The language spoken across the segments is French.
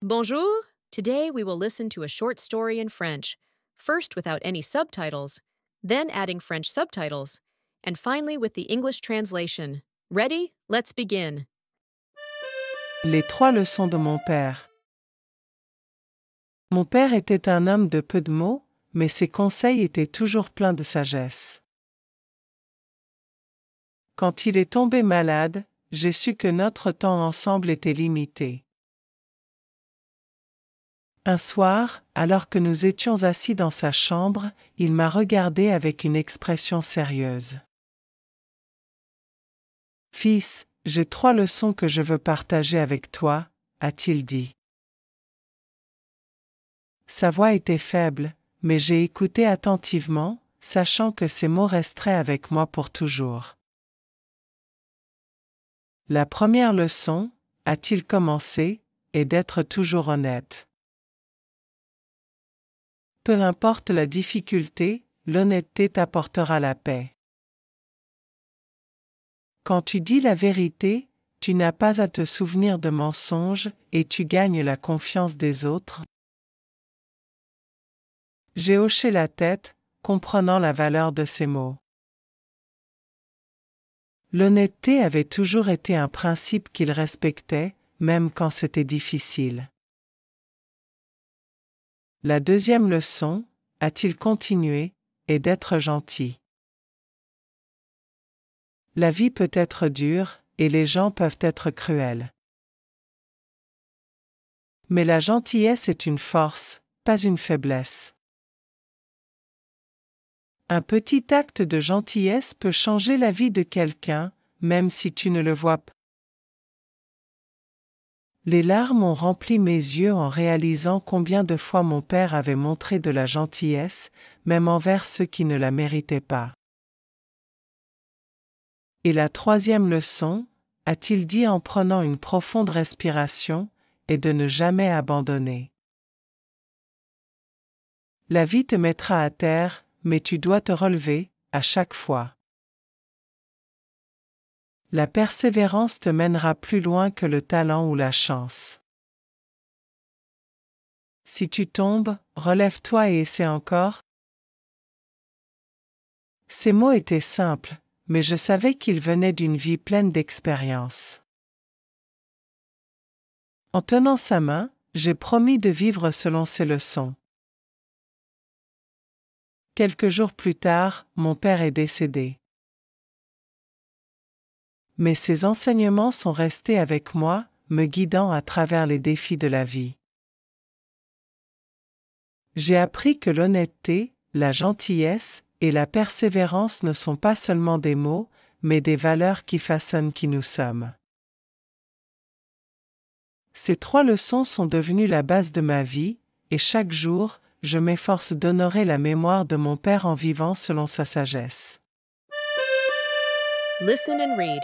Bonjour! Today we will listen to a short story in French, first without any subtitles, then adding French subtitles, and finally with the English translation. Ready? Let's begin. Les 3 leçons de mon père. Mon père était un homme de peu de mots, mais ses conseils étaient toujours pleins de sagesse. Quand il est tombé malade, j'ai su que notre temps ensemble était limité. Un soir, alors que nous étions assis dans sa chambre, il m'a regardé avec une expression sérieuse. « Fils, j'ai 3 leçons que je veux partager avec toi, » a-t-il dit. Sa voix était faible, mais j'ai écouté attentivement, sachant que ces mots resteraient avec moi pour toujours. La première leçon, a-t-il commencé, est d'être toujours honnête. Peu importe la difficulté, l'honnêteté t'apportera la paix. Quand tu dis la vérité, tu n'as pas à te souvenir de mensonges et tu gagnes la confiance des autres. J'ai hoché la tête, comprenant la valeur de ces mots. L'honnêteté avait toujours été un principe qu'il respectait, même quand c'était difficile. La deuxième leçon, a-t-il continué, est d'être gentil. La vie peut être dure, et les gens peuvent être cruels. Mais la gentillesse est une force, pas une faiblesse. Un petit acte de gentillesse peut changer la vie de quelqu'un, même si tu ne le vois pas. Les larmes ont rempli mes yeux en réalisant combien de fois mon père avait montré de la gentillesse, même envers ceux qui ne la méritaient pas. Et la troisième leçon, a-t-il dit en prenant une profonde respiration, est de ne jamais abandonner. La vie te mettra à terre, mais tu dois te relever, à chaque fois. La persévérance te mènera plus loin que le talent ou la chance. Si tu tombes, relève-toi et essaie encore. Ces mots étaient simples, mais je savais qu'ils venaient d'une vie pleine d'expériences. En tenant sa main, j'ai promis de vivre selon ses leçons. Quelques jours plus tard, mon père est décédé. Mais ses enseignements sont restés avec moi, me guidant à travers les défis de la vie. J'ai appris que l'honnêteté, la gentillesse et la persévérance ne sont pas seulement des mots, mais des valeurs qui façonnent qui nous sommes. Ces 3 leçons sont devenues la base de ma vie, et chaque jour, je m'efforce d'honorer la mémoire de mon père en vivant selon sa sagesse. Listen and read.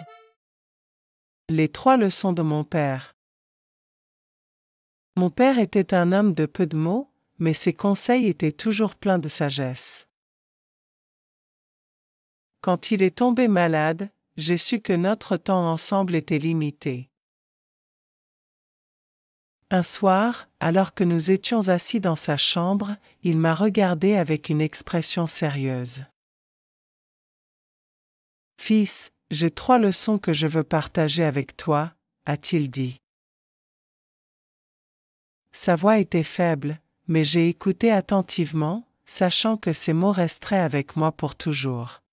Les 3 leçons de mon père. Mon père était un homme de peu de mots, mais ses conseils étaient toujours pleins de sagesse. Quand il est tombé malade, j'ai su que notre temps ensemble était limité. Un soir, alors que nous étions assis dans sa chambre, il m'a regardé avec une expression sérieuse. « Fils, j'ai 3 leçons que je veux partager avec toi, » a-t-il dit. Sa voix était faible, mais j'ai écouté attentivement, sachant que ces mots resteraient avec moi pour toujours.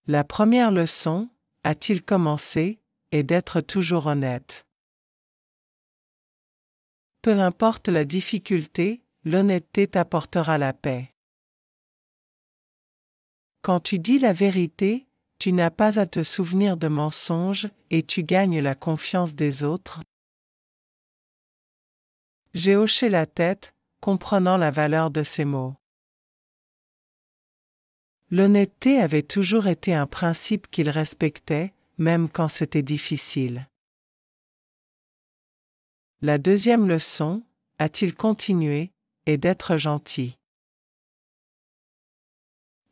La première leçon, a-t-il commencé, est d'être toujours honnête. Peu importe la difficulté, l'honnêteté t'apportera la paix. Quand tu dis la vérité, tu n'as pas à te souvenir de mensonges et tu gagnes la confiance des autres. J'ai hoché la tête, comprenant la valeur de ces mots. L'honnêteté avait toujours été un principe qu'il respectait, même quand c'était difficile. La deuxième leçon, a-t-il continué, est d'être gentil.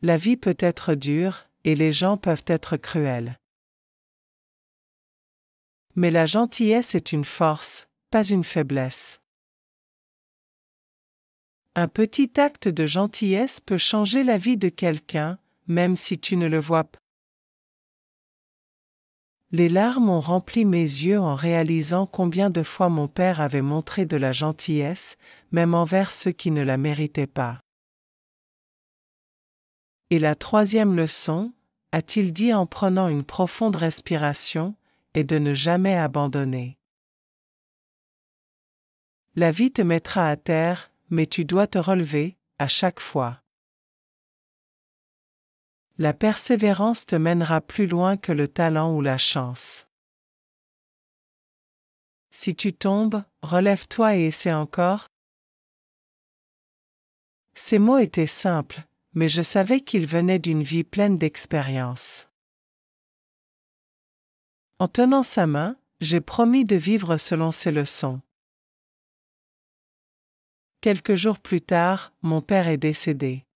La vie peut être dure, et les gens peuvent être cruels. Mais la gentillesse est une force, pas une faiblesse. Un petit acte de gentillesse peut changer la vie de quelqu'un, même si tu ne le vois pas. Les larmes ont rempli mes yeux en réalisant combien de fois mon père avait montré de la gentillesse, même envers ceux qui ne la méritaient pas. Et la troisième leçon, a-t-il dit en prenant une profonde respiration, est de ne jamais abandonner. La vie te mettra à terre, mais tu dois te relever, à chaque fois. La persévérance te mènera plus loin que le talent ou la chance. Si tu tombes, relève-toi et essaie encore. Ces mots étaient simples, mais je savais qu'ils venaient d'une vie pleine d'expériences. En tenant sa main, j'ai promis de vivre selon ses leçons. Quelques jours plus tard, mon père est décédé.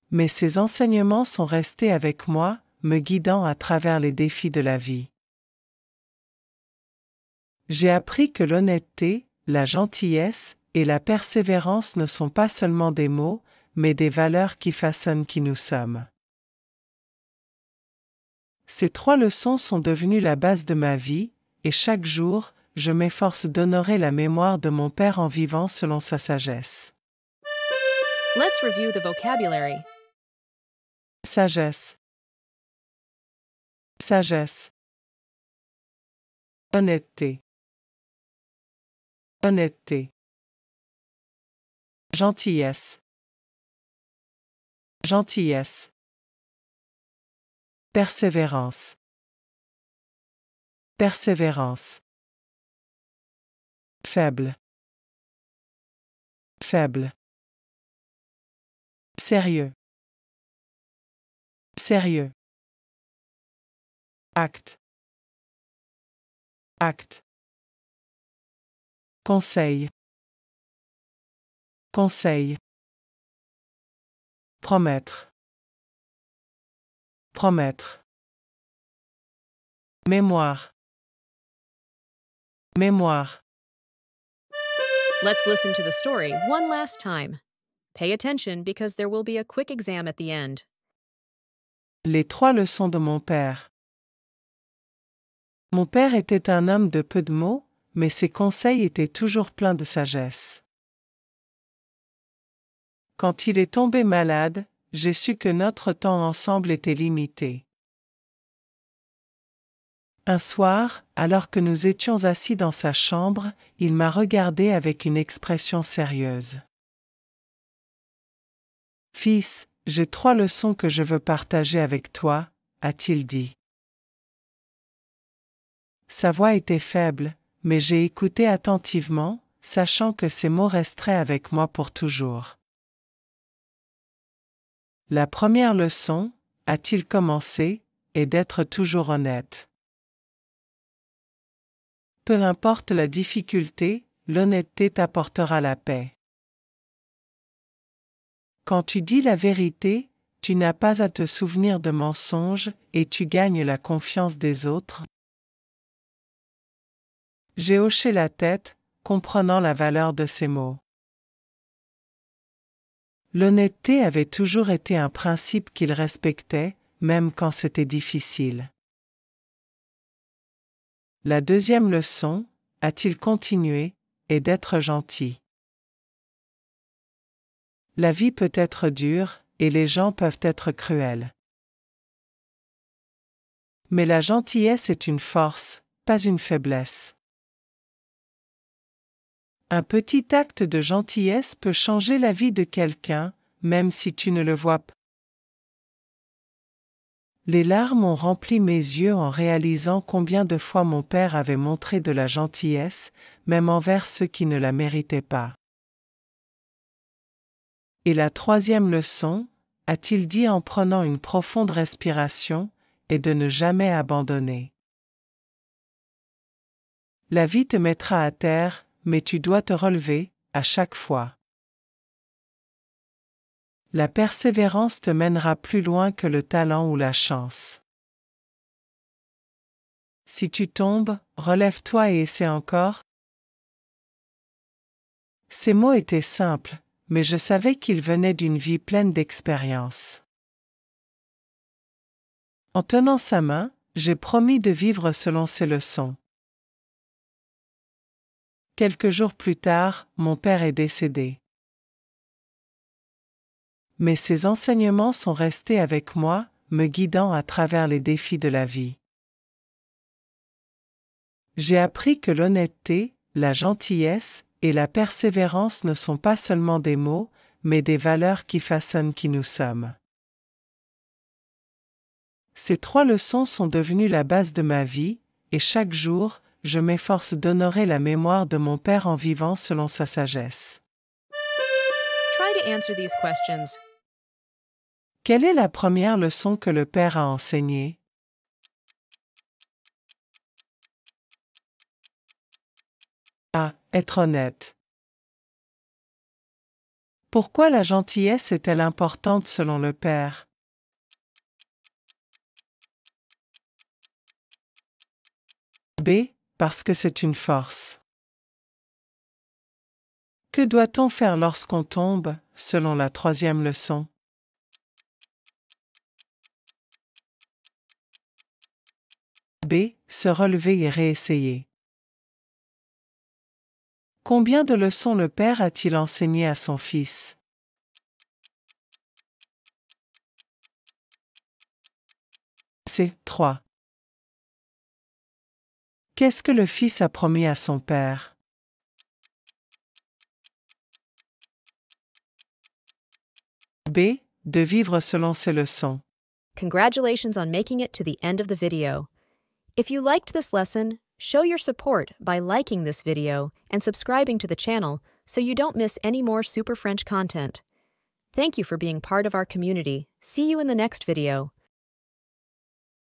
Mais ses enseignements sont restés avec moi, me guidant à travers les défis de la vie. J'ai appris que l'honnêteté, la gentillesse et la persévérance ne sont pas seulement des mots, mais des valeurs qui façonnent qui nous sommes. Ces 3 leçons sont devenues la base de ma vie, et chaque jour, je m'efforce d'honorer la mémoire de mon père en vivant selon sa sagesse. Let's review the vocabulary. Sagesse. Sagesse. Honnêteté. Honnêteté. Gentillesse. Gentillesse. Persévérance. Persévérance. Faible. Faible. Sérieux. Sérieux. Acte. Acte. Conseil. Conseil. Promettre. Promettre. Mémoire. Mémoire. Let's listen to the story one last time. Pay attention because there will be a quick exam at the end. Les 3 leçons de mon père. Mon père était un homme de peu de mots, mais ses conseils étaient toujours pleins de sagesse. Quand il est tombé malade, j'ai su que notre temps ensemble était limité. Un soir, alors que nous étions assis dans sa chambre, il m'a regardé avec une expression sérieuse. « Fils, j'ai 3 leçons que je veux partager avec toi, » a-t-il dit. Sa voix était faible, mais j'ai écouté attentivement, sachant que ces mots resteraient avec moi pour toujours. La première leçon, a-t-il commencé, est d'être toujours honnête. Peu importe la difficulté, l'honnêteté t'apportera la paix. Quand tu dis la vérité, tu n'as pas à te souvenir de mensonges et tu gagnes la confiance des autres. J'ai hoché la tête, comprenant la valeur de ces mots. L'honnêteté avait toujours été un principe qu'il respectait, même quand c'était difficile. La deuxième leçon, a-t-il continué, est d'être gentil. La vie peut être dure, et les gens peuvent être cruels. Mais la gentillesse est une force, pas une faiblesse. Un petit acte de gentillesse peut changer la vie de quelqu'un, même si tu ne le vois pas. Les larmes ont rempli mes yeux en réalisant combien de fois mon père avait montré de la gentillesse, même envers ceux qui ne la méritaient pas. Et la troisième leçon, a-t-il dit en prenant une profonde respiration, est de ne jamais abandonner. La vie te mettra à terre, mais tu dois te relever, à chaque fois. La persévérance te mènera plus loin que le talent ou la chance. Si tu tombes, relève-toi et essaie encore. Ces mots étaient simples, mais je savais qu'ils venaient d'une vie pleine d'expériences. En tenant sa main, j'ai promis de vivre selon ses leçons. Quelques jours plus tard, mon père est décédé. Mais ses enseignements sont restés avec moi, me guidant à travers les défis de la vie. J'ai appris que l'honnêteté, la gentillesse et la persévérance ne sont pas seulement des mots, mais des valeurs qui façonnent qui nous sommes. Ces 3 leçons sont devenues la base de ma vie, et chaque jour, je m'efforce d'honorer la mémoire de mon père en vivant selon sa sagesse. Try to answer these questions. Quelle est la première leçon que le père a enseignée? A. Être honnête. Pourquoi la gentillesse est-elle importante selon le père? B. Parce que c'est une force. Que doit-on faire lorsqu'on tombe, selon la 3e leçon? B. Se relever et réessayer. Combien de leçons le père a-t-il enseigné à son fils? C. 3. Qu'est-ce que le fils a promis à son père? B. De vivre selon ses leçons. Congratulations on making it to the end of the video. If you liked this lesson, show your support by liking this video and subscribing to the channel so you don't miss any more Super French content. Thank you for being part of our community. See you in the next video.